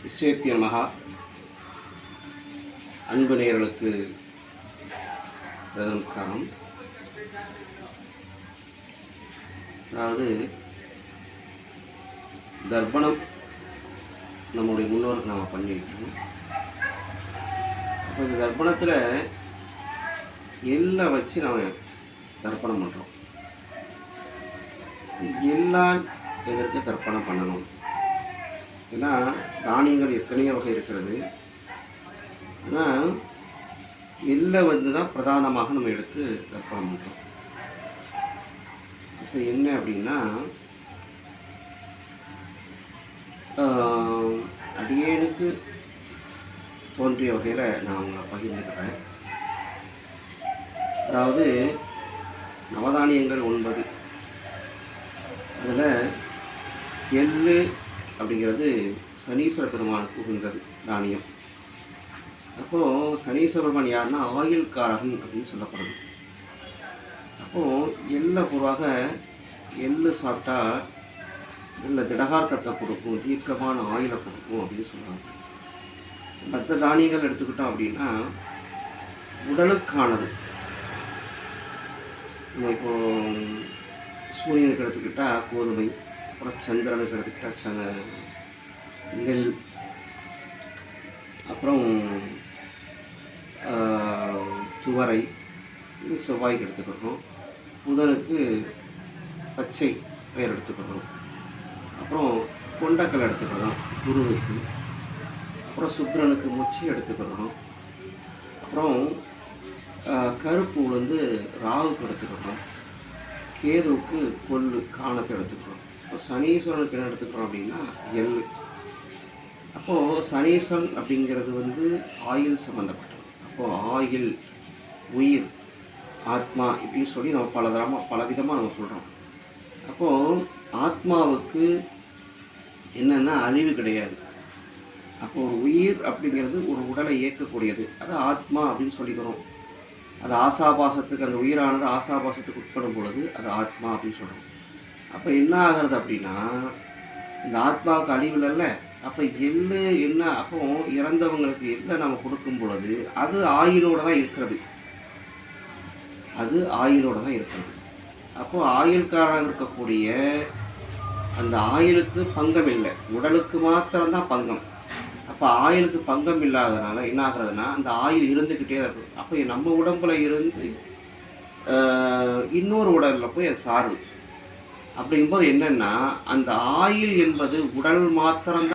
விஸ்வேபிய மகா அன்பு நேயர்களுக்கு நமஸ்காரம். அதாவது தர்ப்பணம் நம்முடைய முன்னோருக்கு நாம் பண்ணியிருக்கோம். அப்போ இந்த தர்ப்பணத்தில் எள்ளை வச்சு நாம் தர்ப்பணம் பண்ணுறோம். எல்லாம் எதற்கு தர்ப்பணம் பண்ணணும்? ஏன்னா தானியங்கள் எத்தனையோ வகை இருக்கிறது. ஆனால் எள்ளை தான் பிரதானமாக நம்ம எடுத்து தர்ப்பணம் பண்ணுறோம். இப்போ என்ன அப்படின்னா, அடியேனுக்கு தோன்றிய வகையில் நான் உங்களை பகிர்ந்துக்கிறேன். அதாவது நவதானியங்கள் 9, அதில் எள்ளு அப்படிங்கிறது சனீஸ்வர பெருமானுக்கு உகந்தது தானியம். அப்போது சனீஸ்வர பெருமான் யாருன்னா ஆயுள்காரகன் அப்படின்னு சொல்லப்படுது. அப்போது எள்ளை பொதுவாக எள்ளு சாப்பிட்டா நல்ல திடகார்த்தத்தை கொடுக்கும், தீர்க்கமான ஆயுளை கொடுக்கும் அப்படின்னு சொல்லுவாங்க. மற்ற தானியங்கள் எடுத்துக்கிட்டோம் அப்படின்னா உடலுக்கானது. நம்ம இப்போது சூரியனுக்கு எடுத்துக்கிட்டால் கோதுமை, அப்புறம் சந்திரனுக்கு எடுத்துக்கிட்டால் நெல், அப்புறம் துவரை, இது செவ்வாய்க்கு எடுத்துக்கிறோம். புதனுக்கு பச்சை பயிர் எடுத்துக்கிறோம். அப்புறம் கொண்டக்கல் எடுத்துக்கிறோம் குருவுக்கு. அப்புறம் சுக்கிரனுக்கு மொச்சை எடுத்துக்கிறோம். அப்புறம் கருப்பு உளுந்து ராகுக்கு எடுத்துக்கிறோம். கேதுவுக்கு கொள்ளு காணத்தை எடுத்துக்கிறோம். இப்போ சனீஸ்வரனுக்கு என்ன எடுத்துக்கிறோம் அப்படின்னா எள்ளு. அப்போது சனீஸ்வரன் அப்படிங்கிறது ஆயுள் சம்மந்தப்பட்டது. அப்போது ஆயுள், உயிர், ஆத்மா இப்படின்னு சொல்லி நம்ம பல விதமாக நம்ம சொல்கிறோம். அப்போது ஆத்மாவுக்கு என்னென்னா அழிவு கிடையாது. அப்போது ஒரு உயிர் அப்படிங்கிறது ஒரு உடலை இயக்கக்கூடியது, அது ஆத்மா அப்படின்னு சொல்லிக்கிறோம். அது ஆசாபாசத்துக்கு, அந்த உயிரானது ஆசாபாசத்துக்கு உட்படும் பொழுது அது ஆத்மா அப்படின்னு சொல்கிறோம். அப்போ என்ன ஆகிறது அப்படின்னா, இந்த ஆத்மாவுக்கு அழிவு இல்லைல்ல. அப்போ எள்ளு என்ன, அப்போ இறந்தவங்களுக்கு எள்ளை நம்ம கொடுக்கும் பொழுது அது ஆயுளோடு தான் இருக்கிறது. அது ஆயுளோடு தான் இருக்கிறது. அப்போது ஆயுள்காரங்க இருக்கக்கூடிய அந்த ஆயுளுக்கு பங்கம் இல்லை, உடலுக்கு மாத்திரம்தான் பங்கம். அப்போ ஆயுளுக்கு பங்கம் இல்லாததுனால என்ன ஆகுறதுன்னா, அந்த ஆயுள் இருந்துக்கிட்டே இருக்கும். அப்போ நம்ம உடம்புல இருந்து இன்னொரு உடலில் போய் அது சாருது. அப்படிங்கும்போது என்னென்னா, அந்த ஆயுள் என்பது உடல் மாத்திரம்தான்